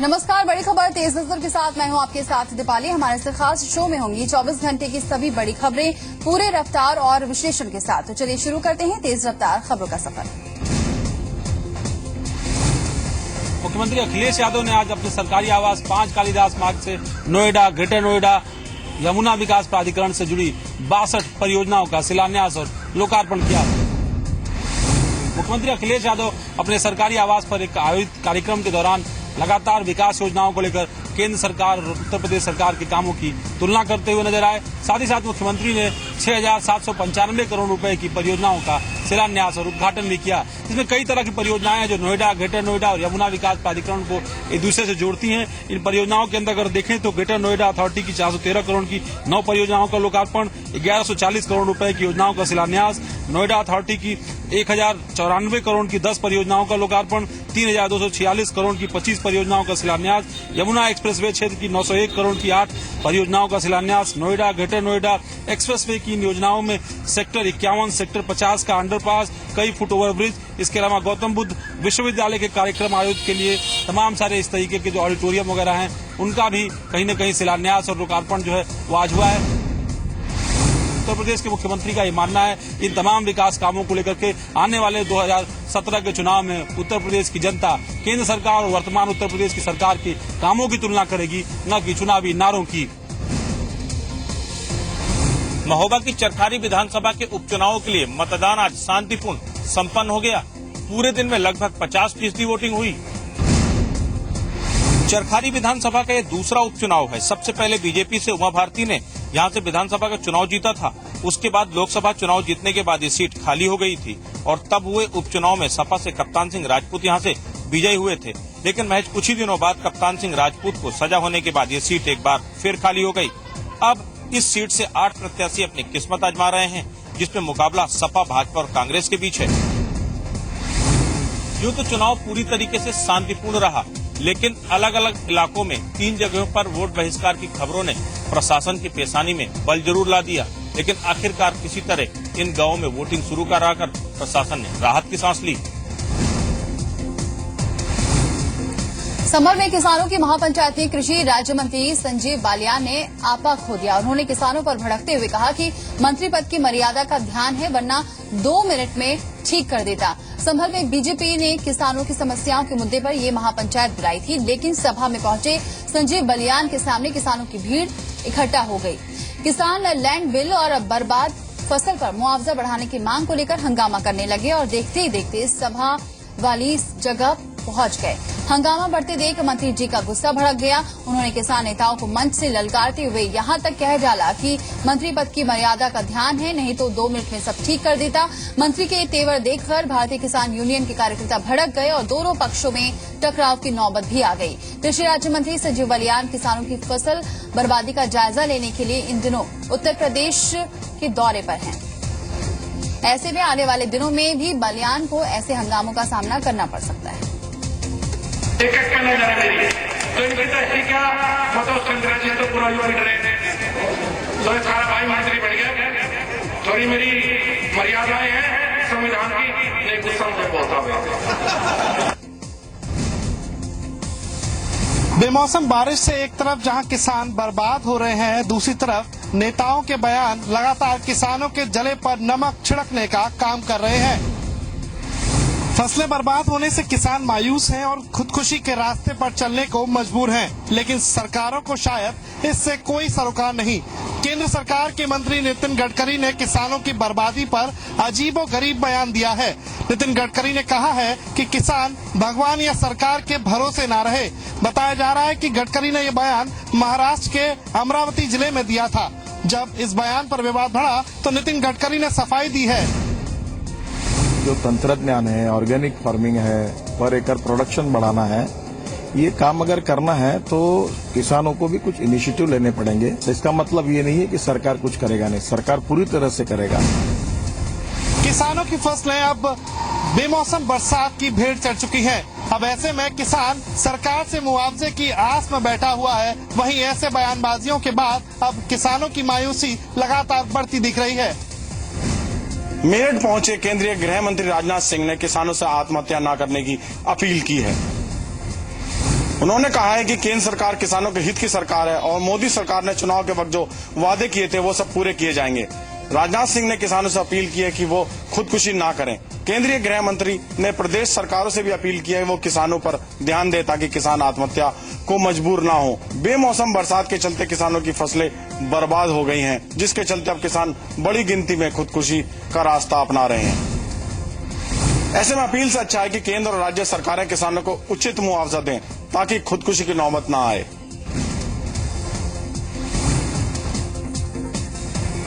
नमस्कार, बड़ी खबर तेज नजर के साथ मैं हूं आपके साथ दीपाली। हमारे इस खास शो में होंगी 24 घंटे की सभी बड़ी खबरें पूरे रफ्तार और विश्लेषण के साथ। तो चलिए शुरू करते हैं तेज रफ्तार खबरों का सफर। मुख्यमंत्री अखिलेश यादव ने आज अपने सरकारी आवास 5 कालिदास मार्ग से नोएडा, ग्रेटर नोएडा, यमुना विकास प्राधिकरण से जुड़ी 62 परियोजनाओं का शिलान्यास और लोकार्पण किया। मुख्यमंत्री अखिलेश यादव अपने सरकारी आवास पर एक आयोजित कार्यक्रम के दौरान लगातार विकास योजनाओं को लेकर केंद्र सरकार और उत्तर प्रदेश सरकार के कामों की तुलना करते हुए नजर आए। साथ ही साथ मुख्यमंत्री ने 6,795 करोड़ रुपए की परियोजनाओं का शिलान्यास और उद्घाटन भी किया। इसमें कई तरह की परियोजनाएं हैं जो नोएडा, ग्रेटर नोएडा और यमुना विकास प्राधिकरण को एक दूसरे से जोड़ती हैं। इन परियोजनाओं के अंदर अगर देखें तो ग्रेटर नोएडा अथॉरिटी की 413 करोड़ की 9 परियोजनाओं का लोकार्पण, 1140 करोड़ रुपए की योजनाओं का शिलान्यास, नोएडा अथॉरिटी की 1,094 करोड़ की 10 परियोजनाओं का लोकार्पण, 3,246 करोड़ की 25 परियोजनाओं का शिलान्यास, यमुना एक्सप्रेसवे क्षेत्र की 901 करोड़ की 8 परियोजनाओं का शिलान्यास, नोएडा, ग्रेटर नोएडा एक्सप्रेसवे की इन योजनाओं में सेक्टर 51, सेक्टर 50 का अंडरपास, कई फुट ओवरब्रिज, इसके अलावा गौतम बुद्ध विश्वविद्यालय के कार्यक्रम आयोजित के लिए तमाम सारे इस तरीके के जो ऑडिटोरियम वगैरह हैं उनका भी कहीं न कहीं शिलान्यास और लोकार्पण जो है वो आज हुआ है। उत्तर प्रदेश के मुख्यमंत्री का ये मानना है इन तमाम विकास कामों को लेकर के आने वाले 2017 के चुनाव में उत्तर प्रदेश की जनता केंद्र सरकार और वर्तमान उत्तर प्रदेश की सरकार के कामों की तुलना करेगी, न कि चुनावी नारों की। महोबा की चरखारी विधानसभा के उपचुनावों के लिए मतदान आज शांतिपूर्ण संपन्न हो गया। पूरे दिन में लगभग 50% वोटिंग हुई। चरखारी विधानसभा का यह दूसरा उपचुनाव है। सबसे पहले बीजेपी से उमा भारती ने यहां से विधानसभा का चुनाव जीता था। उसके बाद लोकसभा चुनाव जीतने के बाद ये सीट खाली हो गई थी और तब हुए उपचुनाव में सपा से कप्तान सिंह राजपूत यहां से विजयी हुए थे। लेकिन महज कुछ ही दिनों बाद कप्तान सिंह राजपूत को सजा होने के बाद ये सीट एक बार फिर खाली हो गई। अब इस सीट से 8 प्रत्याशी अपनी किस्मत आजमा रहे हैं, जिसमें मुकाबला सपा, भाजपा और कांग्रेस के बीच है। यूं तो चुनाव पूरी तरीके से शांतिपूर्ण रहा, लेकिन अलग अलग इलाकों में 3 जगहों पर वोट बहिष्कार की खबरों ने प्रशासन की पेशानी में बल जरूर ला दिया। लेकिन आखिरकार किसी तरह इन गांवों में वोटिंग शुरू कराकर प्रशासन ने राहत की सांस ली। संभल में किसानों की महापंचायत में कृषि राज्य मंत्री संजीव बालियान ने आपा खो दिया। उन्होंने किसानों पर भड़कते हुए कहा कि मंत्री पद की मर्यादा का ध्यान है, वरना 2 मिनट में ठीक कर देता। संभल में बीजेपी ने किसानों की समस्याओं के मुद्दे पर ये महापंचायत बुलाई थी, लेकिन सभा में पहुंचे संजीव बालियान के सामने किसानों की भीड़ इकट्ठा हो गई। किसान लैंड बिल और बर्बाद फसल पर मुआवजा बढ़ाने की मांग को लेकर हंगामा करने लगे और देखते ही देखते सभा वाली जगह पहुंच गए। हंगामा बढ़ते देख मंत्री जी का गुस्सा भड़क गया। उन्होंने किसान नेताओं को मंच से ललकारते हुए यहां तक कह डाला कि मंत्री पद की मर्यादा का ध्यान है, नहीं तो 2 मिनट में सब ठीक कर देता। मंत्री के तेवर देखकर भारतीय किसान यूनियन के कार्यकर्ता भड़क गए और दोनों पक्षों में टकराव की नौबत भी आ गई। कृषि राज्य मंत्री संजीव बालियान किसानों की फसल बर्बादी का जायजा लेने के लिए इन दिनों उत्तर प्रदेश के दौरे पर हैं। ऐसे में आने वाले दिनों में भी बालियान को ऐसे हंगामों का सामना करना पड़ सकता है। एक कहना जा रहा है तो इनकी तहसील क्या मतलब संग्रह तो पूरा तो सारा भाई मंत्री बढ़ गया। थोड़ी मेरी मर्यादाएं हैं संविधान की, नहीं गुस्सा मुझे बोलता हुआ। बेमौसम बारिश से एक तरफ जहां किसान बर्बाद हो रहे हैं, दूसरी तरफ नेताओं के बयान लगातार किसानों के जले पर नमक छिड़कने का काम कर रहे हैं। फसलें बर्बाद होने से किसान मायूस हैं और खुदकुशी के रास्ते पर चलने को मजबूर हैं, लेकिन सरकारों को शायद इससे कोई सरोकार नहीं। केंद्र सरकार के मंत्री नितिन गडकरी ने किसानों की बर्बादी पर अजीबोगरीब बयान दिया है। नितिन गडकरी ने कहा है कि किसान भगवान या सरकार के भरोसे ना रहे। बताया जा रहा है कि गडकरी ने यह बयान महाराष्ट्र के अमरावती जिले में दिया था। जब इस बयान पर विवाद बढ़ा तो नितिन गडकरी ने सफाई दी है। जो तंत्रज्ञान है, ऑर्गेनिक फार्मिंग है, पर एकड़ प्रोडक्शन बढ़ाना है, ये काम अगर करना है तो किसानों को भी कुछ इनिशिएटिव लेने पड़ेंगे। तो इसका मतलब ये नहीं है कि सरकार कुछ करेगा नहीं, सरकार पूरी तरह से करेगा। किसानों की फसलें अब बेमौसम बरसात की भेंट चढ़ चुकी हैं। अब ऐसे में किसान सरकार से मुआवजे की आस में बैठा हुआ है। वहीं ऐसे बयानबाजियों के बाद अब किसानों की मायूसी लगातार बढ़ती दिख रही है। मेरठ पहुंचे केंद्रीय गृह मंत्री राजनाथ सिंह ने किसानों से आत्महत्या न करने की अपील की है। उन्होंने कहा है कि केंद्र सरकार किसानों के हित की सरकार है और मोदी सरकार ने चुनाव के वक्त जो वादे किए थे वो सब पूरे किए जाएंगे। राजनाथ सिंह ने किसानों से अपील की है कि वो खुदकुशी ना करें। केंद्रीय गृह मंत्री ने प्रदेश सरकारों से भी अपील की है वो किसानों पर ध्यान दे ताकि किसान आत्महत्या को मजबूर ना हो। बेमौसम बरसात के चलते किसानों की फसलें बर्बाद हो गई हैं, जिसके चलते अब किसान बड़ी गिनती में खुदकुशी का रास्ता अपना रहे हैं। ऐसे में अपील से अच्छा है कि केंद्र और राज्य सरकारें किसानों को उचित मुआवजा दें ताकि खुदकुशी की नौबत ना आए।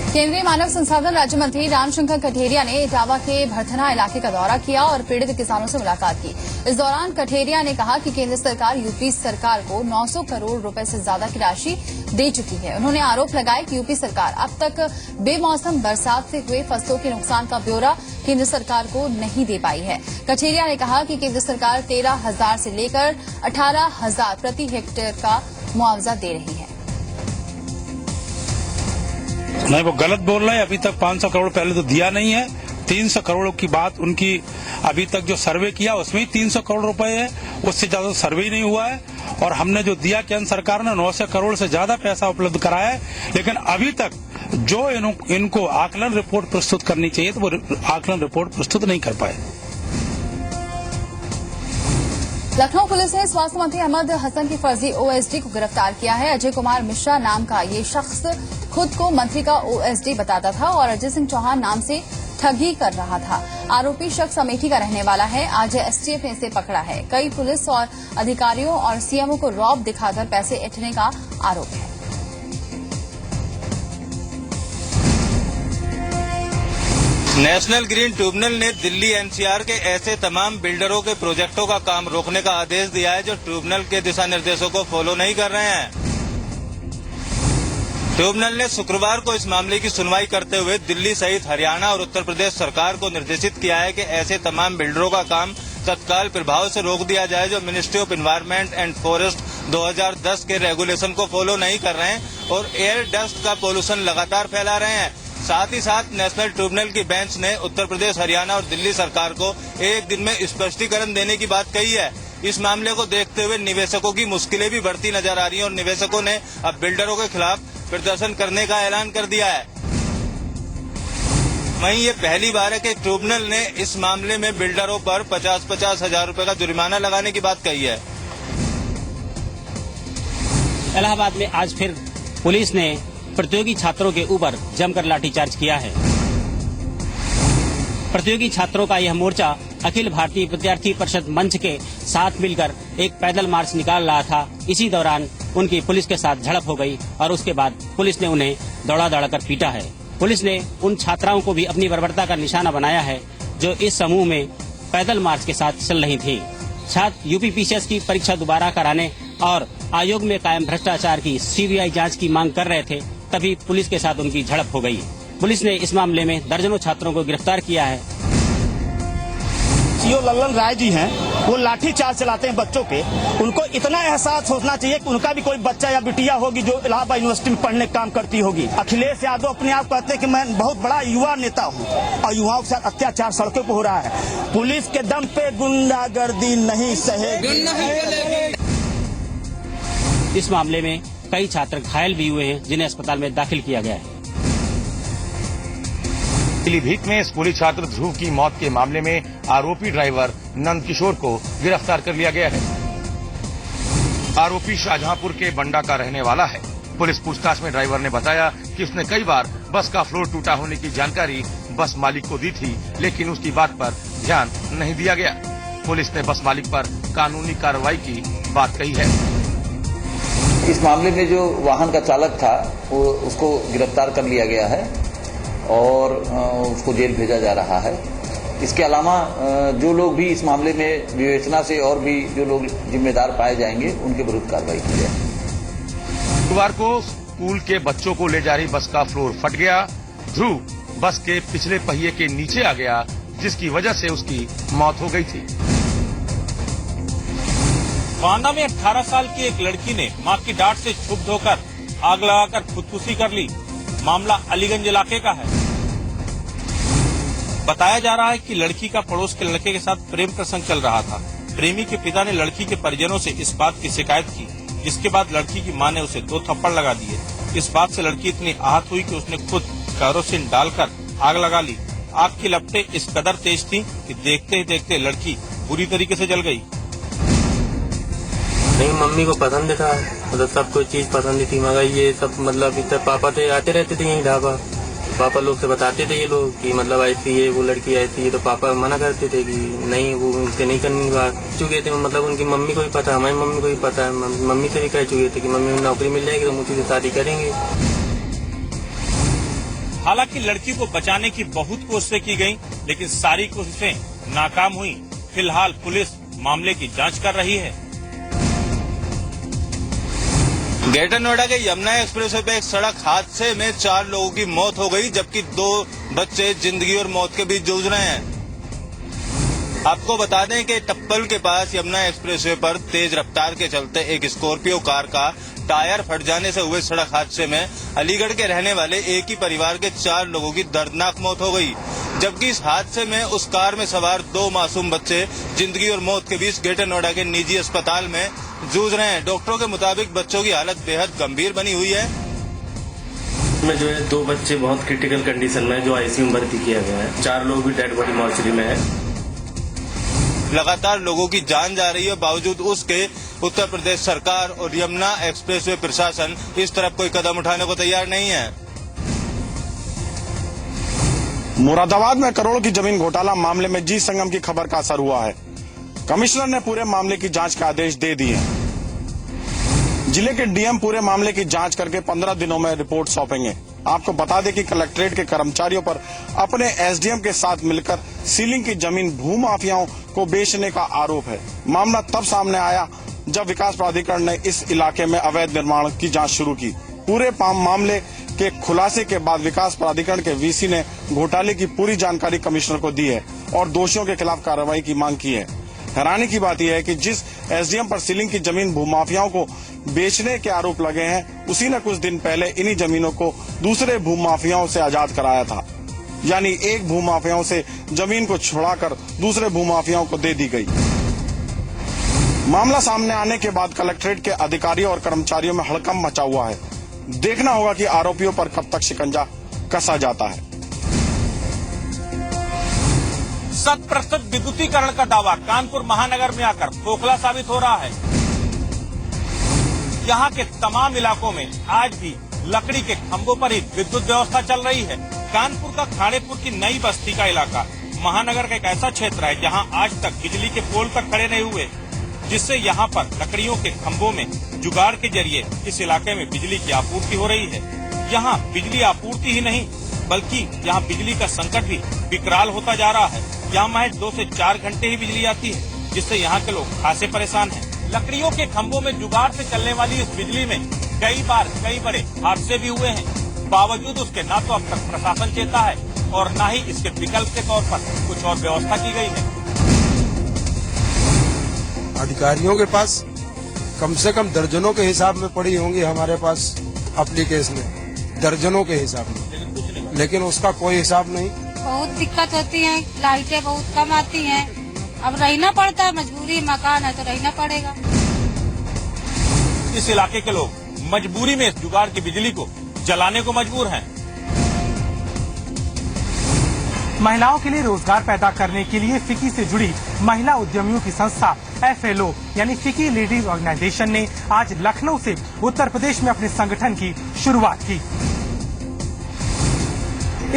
केंद्रीय मानव संसाधन राज्य मंत्री रामशंकर कठेरिया ने इटावा के भरथना इलाके का दौरा किया और पीड़ित किसानों से मुलाकात की। इस दौरान कठेरिया ने कहा कि केंद्र सरकार यूपी सरकार को 900 करोड़ रुपए से ज्यादा की राशि दे चुकी है। उन्होंने आरोप लगाया कि यूपी सरकार अब तक बेमौसम बरसात से हुए फसलों के नुकसान का ब्यौरा केंद्र सरकार को नहीं दे पाई है। कठेरिया ने कहा कि केंद्र सरकार 13,000 से लेकर 18,000 प्रति हेक्टेयर का मुआवजा दे रही है। नहीं, वो गलत बोल रहे हैं। अभी तक 500 करोड़ पहले तो दिया नहीं है। 300 करोड़ की बात उनकी अभी तक जो सर्वे किया उसमें ही 300 करोड़ रुपए है, उससे ज्यादा सर्वे ही नहीं हुआ है। और हमने जो दिया केंद्र सरकार ने 900 करोड़ से ज्यादा पैसा उपलब्ध कराया है, लेकिन अभी तक जो इनको आकलन रिपोर्ट प्रस्तुत करनी चाहिए तो वो आकलन रिपोर्ट प्रस्तुत नहीं कर पाए। लखनऊ पुलिस ने स्वास्थ्य मंत्री अहमद हसन की फर्जी ओएसडी को गिरफ्तार किया है। अजय कुमार मिश्रा नाम का ये शख्स खुद को मंत्री का ओएसडी बताता था और अजय सिंह चौहान नाम से ठगी कर रहा था। आरोपी शख्स अमेठी का रहने वाला है। आज एसटीएफ ने इसे पकड़ा है। कई पुलिस और अधिकारियों और सीएमओ को रौब दिखाकर पैसे ऐंठने का आरोप है। नेशनल ग्रीन ट्रिब्यूनल ने दिल्ली एनसीआर के ऐसे तमाम बिल्डरों के प्रोजेक्टों का काम रोकने का आदेश दिया है जो ट्रिब्यूनल के दिशा निर्देशों को फॉलो नहीं कर रहे हैं। ट्रिब्यूनल ने शुक्रवार को इस मामले की सुनवाई करते हुए दिल्ली सहित हरियाणा और उत्तर प्रदेश सरकार को निर्देशित किया है कि ऐसे तमाम बिल्डरों का काम तत्काल प्रभाव से रोक दिया जाए जो ministry of environment and forest 2010 के रेगुलेशन को फॉलो नहीं कर रहे हैं और एयर डस्ट का पोल्यूशन लगातार फैला रहे हैं। साथ ही साथ नेशनल ट्रिब्यूनल की बेंच ने उत्तर प्रदेश, हरियाणा और दिल्ली सरकार को एक दिन में स्पष्टीकरण देने की बात कही है। इस मामले को देखते हुए निवेशकों की मुश्किलें भी बढ़ती नजर आ रही हैं और निवेशकों ने अब बिल्डरों के खिलाफ प्रदर्शन करने का ऐलान कर दिया है। वहीं ये पहली बार है कि ट्रिब्यूनल ने इस मामले में बिल्डरों पर 50-50 हजार रुपए का जुर्माना लगाने की बात कही है। इलाहाबाद में आज फिर पुलिस ने प्रतियोगी छात्रों के ऊपर जमकर लाठीचार्ज किया है। प्रतियोगी छात्रों का यह मोर्चा अखिल भारतीय विद्यार्थी परिषद मंच के साथ मिलकर एक पैदल मार्च निकाल रहा था। इसी दौरान उनकी पुलिस के साथ झड़प हो गई और उसके बाद पुलिस ने उन्हें दौड़ा कर पीटा है। पुलिस ने उन छात्राओं को भी अपनी बर्बरता का निशाना बनाया है जो इस समूह में पैदल मार्च के साथ चल रही थी। छात्र यूपीपीसीएस की परीक्षा दोबारा कराने और आयोग में कायम भ्रष्टाचार की सीबीआई जांच की मांग कर रहे थे, तभी पुलिस के साथ उनकी झड़प हो गई। पुलिस ने इस मामले में दर्जनों छात्रों को गिरफ्तार किया है। सीओ लल्लन राय जी हैं, वो लाठी चार्ज चलाते हैं बच्चों पे। उनको इतना एहसास होना चाहिए कि उनका भी कोई बच्चा या बिटिया होगी जो इलाहाबाद यूनिवर्सिटी में पढ़ने का काम करती होगी। अखिलेश यादव अपने आप कहते हैं कि मैं बहुत बड़ा युवा नेता हूँ और युवाओं के साथ अत्याचार सड़कों पर हो रहा है। पुलिस के दम पे गुंडागर्दी नहीं सहेगी। इस मामले में कई छात्र घायल भी हुए हैं जिन्हें अस्पताल में दाखिल किया गया है। पीलीभीत में स्कूली छात्र ध्रुव की मौत के मामले में आरोपी ड्राइवर नंद किशोर को गिरफ्तार कर लिया गया है। आरोपी शाहजहांपुर के बंडा का रहने वाला है। पुलिस पूछताछ में ड्राइवर ने बताया कि उसने कई बार बस का फ्लोर टूटा होने की जानकारी बस मालिक को दी थी, लेकिन उसकी बात पर ध्यान नहीं दिया गया। पुलिस ने बस मालिक पर कानूनी कार्रवाई की बात कही है। इस मामले में जो वाहन का चालक था वो उसको गिरफ्तार कर लिया गया है और उसको जेल भेजा जा रहा है। इसके अलावा जो लोग भी इस मामले में विवेचना से और भी जो लोग जिम्मेदार पाए जाएंगे उनके विरुद्ध कार्रवाई की जाए। बुधवार को स्कूल के बच्चों को ले जा रही बस का फ्लोर फट गया। ध्रुव बस के पिछले पहिए के नीचे आ गया, जिसकी वजह से उसकी मौत हो गई थी। बांदा में 18 साल की एक लड़की ने मां की डांट से क्षुब्ध होकर आग लगाकर खुदकुशी कर ली। मामला अलीगंज इलाके का है। बताया जा रहा है कि लड़की का पड़ोस के लड़के के साथ प्रेम प्रसंग चल रहा था। प्रेमी के पिता ने लड़की के परिजनों से इस बात की शिकायत की, जिसके बाद लड़की की मां ने उसे 2 थप्पड़ लगा दिए। इस बात से लड़की इतनी आहत हुई कि उसने खुद केरोसिन डालकर आग लगा ली। आग की लपटें इस कदर तेज थीं कि देखते ही देखते लड़की बुरी तरीके से जल गई। नहीं, मम्मी को पसंद था, मतलब सब कुछ चीज पसंद थी, मगर ये सब मतलब इधर पापा तो आते रहते थे यहीं ढाबा। पापा लोग से बताते थे ये लोग कि मतलब ऐसी है वो लड़की ऐसी है, तो पापा मना करते थे कि नहीं वो उनसे नहीं करनी बात। चुके थे मतलब उनकी मम्मी को भी पता, हमारी मम्मी को भी पता है, मम्मी से भी कह चुके थे कि मम्मी नौकरी मिल जाएगी तो मुझे से शादी करेंगे। हालांकि लड़की को बचाने की बहुत कोशिशें की गयी, लेकिन सारी कोशिशें नाकाम हुई। फिलहाल पुलिस मामले की जांच कर रही है। ग्रेटर नोएडा के यमुना एक्सप्रेसवे पे एक सड़क हादसे में 4 लोगों की मौत हो गई, जबकि 2 बच्चे जिंदगी और मौत के बीच जूझ रहे हैं। आपको बता दें कि टप्पल के पास यमुना एक्सप्रेसवे पर तेज रफ्तार के चलते एक स्कॉर्पियो कार का टायर फट जाने से हुए सड़क हादसे में अलीगढ़ के रहने वाले एक ही परिवार के 4 लोगों की दर्दनाक मौत हो गई, जबकि इस हादसे में उस कार में सवार 2 मासूम बच्चे जिंदगी और मौत के बीच ग्रेटर नोएडा के निजी अस्पताल में जूझ रहे हैं। डॉक्टरों के मुताबिक बच्चों की हालत बेहद गंभीर बनी हुई है। में जो है 2 बच्चे बहुत क्रिटिकल कंडीशन में जो आईसीयू में भर्ती किया गया है, 4 लोग भी डेड बॉडी मॉर्चरी में है। लगातार लोगों की जान जा रही है, बावजूद उसके उत्तर प्रदेश सरकार और यमुना एक्सप्रेसवे प्रशासन इस तरफ कोई कदम उठाने को तैयार नहीं है। मुरादाबाद में करोड़ की जमीन घोटाला मामले में जी संगम की खबर का असर हुआ है। कमिश्नर ने पूरे मामले की जांच के आदेश दे दिए हैं। जिले के डीएम पूरे मामले की जांच करके 15 दिनों में रिपोर्ट सौंपेंगे। आपको बता दें कि कलेक्ट्रेट के कर्मचारियों पर अपने एसडीएम के साथ मिलकर सीलिंग की जमीन भूमाफियाओं को बेचने का आरोप है। मामला तब सामने आया जब विकास प्राधिकरण ने इस इलाके में अवैध निर्माण की जांच शुरू की। पूरे मामले के खुलासे के बाद विकास प्राधिकरण के वीसी ने घोटाले की पूरी जानकारी कमिश्नर को दी है और दोषियों के खिलाफ कार्रवाई की मांग की है। हैरानी की बात यह है कि जिस एसडीएम पर सीलिंग की जमीन भूमाफियाओं को बेचने के आरोप लगे हैं, उसी ने कुछ दिन पहले इन्हीं जमीनों को दूसरे भूमाफियाओं से आजाद कराया था। यानी एक भूमाफियाओं से जमीन को छुड़ाकर दूसरे भूमाफियाओं को दे दी गई। मामला सामने आने के बाद कलेक्ट्रेट के अधिकारियों और कर्मचारियों में हड़कंप मचा हुआ है। देखना होगा कि आरोपियों पर कब तक शिकंजा कसा जाता है। 100% विद्युतीकरण का दावा कानपुर महानगर में आकर खोखला साबित हो रहा है। यहाँ के तमाम इलाकों में आज भी लकड़ी के खंभों पर ही विद्युत व्यवस्था चल रही है। कानपुर का खाड़ेपुर की नई बस्ती का इलाका महानगर का एक ऐसा क्षेत्र है जहाँ आज तक बिजली के पोल तक खड़े नहीं हुए, जिससे यहाँ पर लकड़ियों के खंभों में जुगाड़ के जरिए इस इलाके में बिजली की आपूर्ति हो रही है। यहाँ बिजली आपूर्ति ही नहीं बल्कि यहाँ बिजली का संकट भी विकराल होता जा रहा है। यहाँ महज 2 से 4 घंटे ही बिजली आती है, जिससे यहाँ के लोग खासे परेशान हैं। लकड़ियों के खंभों में जुगाड़ से चलने वाली इस बिजली में कई बार कई बड़े हादसे भी हुए हैं। बावजूद उसके न तो अब तक प्रशासन चेता है और न ही इसके विकल्प के तौर पर कुछ और व्यवस्था की गई है। अधिकारियों के पास कम से कम दर्जनों के हिसाब में पड़ी होंगी हमारे पास एप्लीकेशन, दर्जनों के हिसाब में, लेकिन उसका कोई हिसाब नहीं। बहुत दिक्कत होती है, लाइटें बहुत कम आती हैं। अब रहना पड़ता है, मजबूरी, मकान है तो रहना पड़ेगा। इस इलाके के लोग मजबूरी में इस जुगाड़ की बिजली को जलाने को मजबूर हैं। महिलाओं के लिए रोजगार पैदा करने के लिए फिकी से जुड़ी महिला उद्यमियों की संस्था FLO यानी फिकी लेडीज ऑर्गेनाइजेशन ने आज लखनऊ से उत्तर प्रदेश में अपने संगठन की शुरुआत की।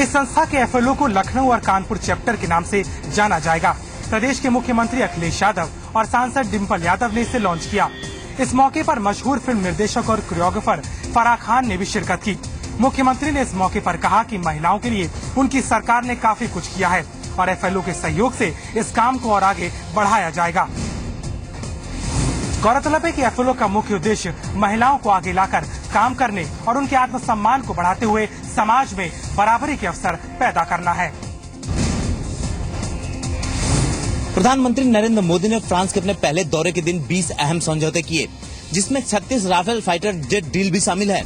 इस संस्था के FLO को लखनऊ और कानपुर चैप्टर के नाम से जाना जाएगा। प्रदेश के मुख्यमंत्री अखिलेश यादव और सांसद डिम्पल यादव ने इसे लॉन्च किया। इस मौके पर मशहूर फिल्म निर्देशक और कोरियोग्राफर फराह खान ने भी शिरकत की। मुख्यमंत्री ने इस मौके पर कहा कि महिलाओं के लिए उनकी सरकार ने काफी कुछ किया है और FLO के सहयोग से इस काम को और आगे बढ़ाया जाएगा। गौरतलब है कि FLO का मुख्य उद्देश्य महिलाओं को आगे लाकर काम करने और उनके आत्मसम्मान को बढ़ाते हुए समाज में बराबरी के अवसर पैदा करना है। प्रधानमंत्री नरेंद्र मोदी ने फ्रांस के अपने पहले दौरे के दिन 20 अहम समझौते किए, जिसमें 36 राफेल फाइटर जेट डील भी शामिल है।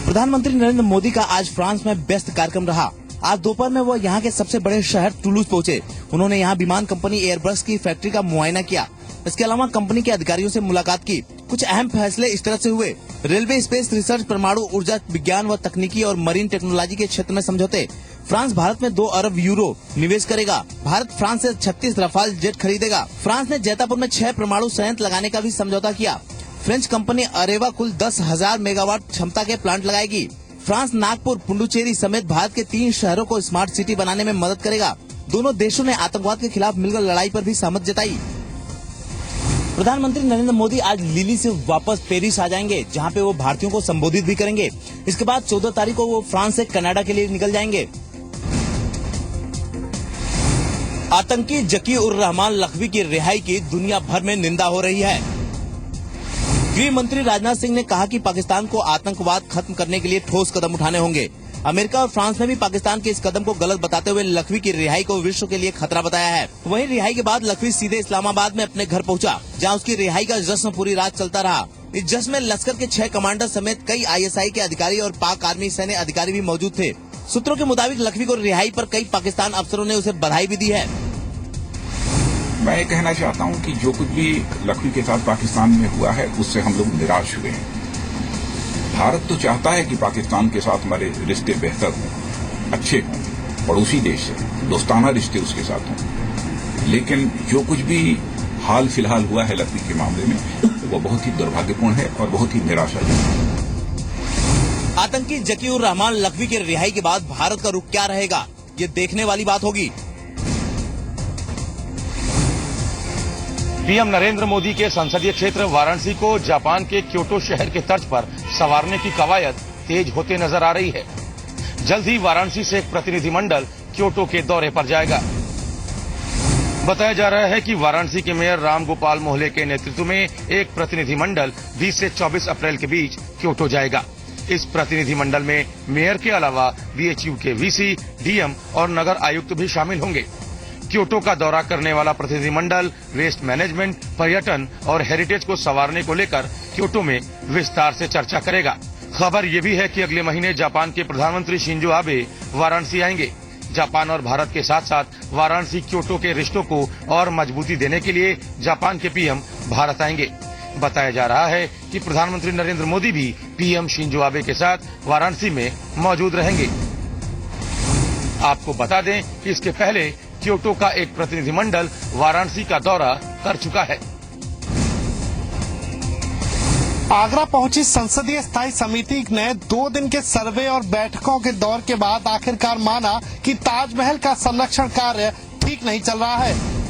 प्रधानमंत्री नरेंद्र मोदी का आज फ्रांस में व्यस्त कार्यक्रम रहा। आज दोपहर में वो यहाँ के सबसे बड़े शहर टुलूज पहुँचे। उन्होंने यहाँ विमान कंपनी एयरबस की फैक्ट्री का मुआयना किया। इसके अलावा कंपनी के अधिकारियों से मुलाकात की। कुछ अहम फैसले इस तरह से हुए: रेलवे, स्पेस रिसर्च, परमाणु ऊर्जा विज्ञान व तकनीकी और मरीन टेक्नोलॉजी के क्षेत्र में समझौते। फ्रांस भारत में 2 अरब यूरो निवेश करेगा। भारत फ्रांस से 36 रफाल जेट खरीदेगा। फ्रांस ने जैतापुर में 6 परमाणु संयंत्र लगाने का भी समझौता किया। फ्रेंच कंपनी अरेवा कुल 10,000 मेगावाट क्षमता के प्लांट लगाएगी। फ्रांस नागपुर, पुडुचेरी समेत भारत के 3 शहरों को स्मार्ट सिटी बनाने में मदद करेगा। दोनों देशों ने आतंकवाद के खिलाफ मिलकर लड़ाई पर भी सहमति जताई। प्रधानमंत्री नरेंद्र मोदी आज लिली से वापस पेरिस आ जाएंगे, जहां पे वो भारतीयों को संबोधित भी करेंगे। इसके बाद 14 तारीख को वो फ्रांस से कनाडा के लिए निकल जाएंगे। आतंकी जकी उर रहमान लखवी की रिहाई की दुनिया भर में निंदा हो रही है। गृह मंत्री राजनाथ सिंह ने कहा कि पाकिस्तान को आतंकवाद खत्म करने के लिए ठोस कदम उठाने होंगे। अमेरिका और फ्रांस ने भी पाकिस्तान के इस कदम को गलत बताते हुए लखवी की रिहाई को विश्व के लिए खतरा बताया है। वहीं रिहाई के बाद लखवी सीधे इस्लामाबाद में अपने घर पहुंचा, जहां उसकी रिहाई का जश्न पूरी रात चलता रहा। इस जश्न में लश्कर के 6 कमांडर समेत कई ISI के अधिकारी और पाक आर्मी सैन्य अधिकारी भी मौजूद थे। सूत्रों के मुताबिक लखवी को रिहाई पर कई पाकिस्तान अफसरों ने उसे बधाई भी दी है। मैं ये कहना चाहता हूं कि जो कुछ भी लखवी के साथ पाकिस्तान में हुआ है उससे हम लोग निराश हुए हैं। भारत तो चाहता है कि पाकिस्तान के साथ हमारे रिश्ते बेहतर हों, अच्छे हों, पड़ोसी देश है, दोस्ताना रिश्ते उसके साथ हों। लेकिन जो कुछ भी हाल फिलहाल हुआ है लखवी के मामले में वो बहुत ही दुर्भाग्यपूर्ण है और बहुत ही निराशाजनक। आतंकी जकी उर रहमान लखवी की रिहाई के बाद भारत का रुख क्या रहेगा, ये देखने वाली बात होगी। पीएम नरेंद्र मोदी के संसदीय क्षेत्र वाराणसी को जापान के क्योटो शहर के तर्ज पर संवारने की कवायद तेज होते नजर आ रही है। जल्द ही वाराणसी से एक प्रतिनिधिमंडल क्योटो के दौरे पर जाएगा। बताया जा रहा है कि वाराणसी के मेयर राम गोपाल मोहले के नेतृत्व में एक प्रतिनिधिमंडल 20 से 24 अप्रैल के बीच क्योटो जाएगा। इस प्रतिनिधिमंडल में मेयर के अलावा BHU के VC, DM और नगर आयुक्त भी शामिल होंगे। क्योटो का दौरा करने वाला प्रतिनिधिमंडल वेस्ट मैनेजमेंट, पर्यटन और हेरिटेज को संवारने को लेकर क्योटो में विस्तार से चर्चा करेगा। खबर ये भी है कि अगले महीने जापान के प्रधानमंत्री शिंजो आबे वाराणसी आएंगे। जापान और भारत के साथ साथ वाराणसी क्योटो के रिश्तों को और मजबूती देने के लिए जापान के PM भारत आएंगे। बताया जा रहा है कि प्रधानमंत्री नरेंद्र मोदी भी PM शिंजो आबे के साथ वाराणसी में मौजूद रहेंगे। आपको बता दें कि इसके पहले क्योटो का एक प्रतिनिधिमंडल वाराणसी का दौरा कर चुका है। आगरा पहुंची संसदीय स्थायी समिति ने 2 दिन के सर्वे और बैठकों के दौर के बाद आखिरकार माना कि ताजमहल का संरक्षण कार्य ठीक नहीं चल रहा है।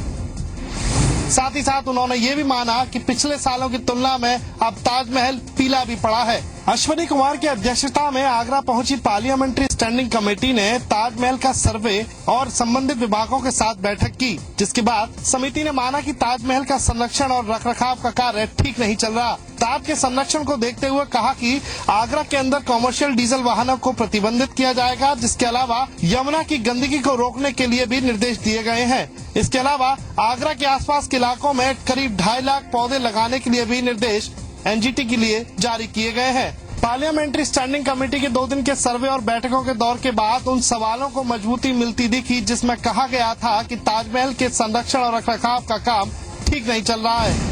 साथ ही साथ उन्होंने ये भी माना कि पिछले सालों की तुलना में अब ताजमहल पीला भी पड़ा है। अश्वनी कुमार की अध्यक्षता में आगरा पहुंची पार्लियामेंट्री स्टैंडिंग कमेटी ने ताजमहल का सर्वे और संबंधित विभागों के साथ बैठक की, जिसके बाद समिति ने माना कि ताजमहल का संरक्षण और रखरखाव का कार्य ठीक नहीं चल रहा। ताज के संरक्षण को देखते हुए कहा कि आगरा के अंदर कॉमर्शियल डीजल वाहनों को प्रतिबंधित किया जाएगा, जिसके अलावा यमुना की गंदगी को रोकने के लिए भी निर्देश दिए गए हैं। इसके अलावा आगरा के आसपास के इलाकों में करीब 2.5 लाख पौधे लगाने के लिए भी निर्देश NGT के लिए जारी किए गए हैं। पार्लियामेंट्री स्टैंडिंग कमेटी के 2 दिन के सर्वे और बैठकों के दौर के बाद उन सवालों को मजबूती मिलती दिखी जिसमें कहा गया था कि ताजमहल के संरक्षण और रखरखाव का काम ठीक नहीं चल रहा है।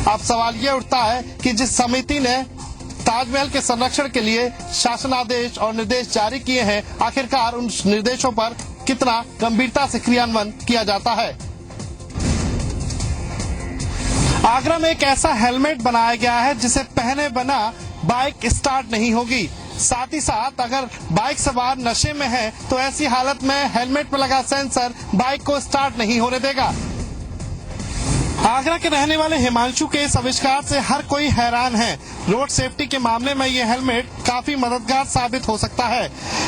अब सवाल ये उठता है कि जिस समिति ने ताजमहल के संरक्षण के लिए शासनादेश और निर्देश जारी किए हैं, आखिरकार उन निर्देशों पर कितना गंभीरता से क्रियान्वयन किया जाता है। आगरा में एक ऐसा हेलमेट बनाया गया है जिसे पहने बिना बाइक स्टार्ट नहीं होगी। साथ ही साथ अगर बाइक सवार नशे में है तो ऐसी हालत में हेलमेट पर लगा सेंसर बाइक को स्टार्ट नहीं होने देगा। आगरा के रहने वाले हिमांशु के इस आविष्कार से हर कोई हैरान है। रोड सेफ्टी के मामले में ये हेलमेट काफी मददगार साबित हो सकता है।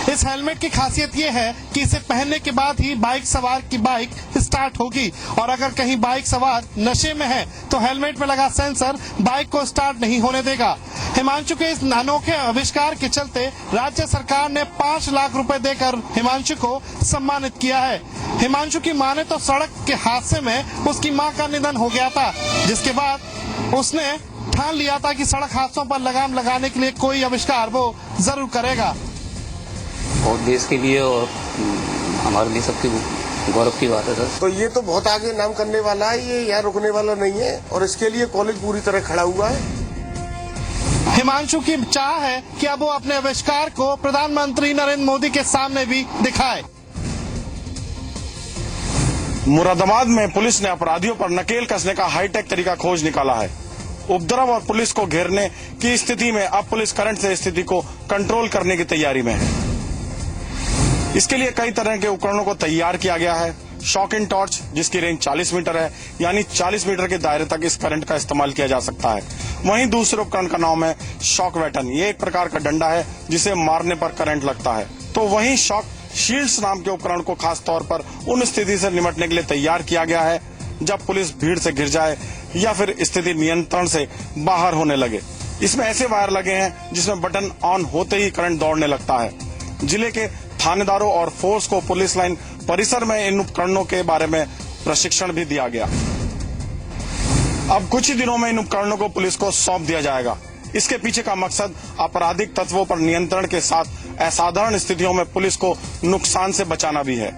इस हेलमेट की खासियत ये है कि इसे पहनने के बाद ही बाइक सवार की बाइक स्टार्ट होगी और अगर कहीं बाइक सवार नशे में है तो हेलमेट में लगा सेंसर बाइक को स्टार्ट नहीं होने देगा। हिमांशु के इस अनोखे आविष्कार के चलते राज्य सरकार ने 5 लाख रुपए देकर हिमांशु को सम्मानित किया है। हिमांशु की माने तो सड़क के हादसे में उसकी मां का निधन हो गया था, जिसके बाद उसने ठान लिया था कि सड़क हादसों पर लगाम लगाने के लिए कोई आविष्कार वो जरूर करेगा। और देश के लिए और हमारे लिए सबके गौरव की बात है सर। तो ये तो बहुत आगे नाम करने वाला है, ये यहाँ रुकने वाला नहीं है और इसके लिए कॉलेज पूरी तरह खड़ा हुआ है। हिमांशु की चाह है कि अब वो अपने आविष्कार को प्रधानमंत्री नरेंद्र मोदी के सामने भी दिखाए। मुरादाबाद में पुलिस ने अपराधियों पर नकेल कसने का हाईटेक तरीका खोज निकाला है। उपद्रव और पुलिस को घेरने की स्थिति में अब पुलिस करंट से स्थिति को कंट्रोल करने की तैयारी में है। इसके लिए कई तरह के उपकरणों को तैयार किया गया है। शॉक इन टॉर्च, जिसकी रेंज 40 मीटर है, यानी 40 मीटर के दायरे तक इस करंट का इस्तेमाल किया जा सकता है। वहीं दूसरे उपकरण का नाम है शॉक वेटन। ये एक प्रकार का डंडा है जिसे मारने पर करंट लगता है। तो वहीं शॉक शील्ड्स नाम के उपकरण को खास तौर पर उन स्थिति से निपटने के लिए तैयार किया गया है जब पुलिस भीड़ से घिर जाए या फिर स्थिति नियंत्रण से बाहर होने लगे। इसमें ऐसे वायर लगे हैं जिसमें बटन ऑन होते ही करंट दौड़ने लगता है। जिले के थानेदारों और फोर्स को पुलिस लाइन परिसर में इन उपकरणों के बारे में प्रशिक्षण भी दिया गया। अब कुछ ही दिनों में इन उपकरणों को पुलिस को सौंप दिया जाएगा। इसके पीछे का मकसद आपराधिक तत्वों पर नियंत्रण के साथ असाधारण स्थितियों में पुलिस को नुकसान से बचाना भी है।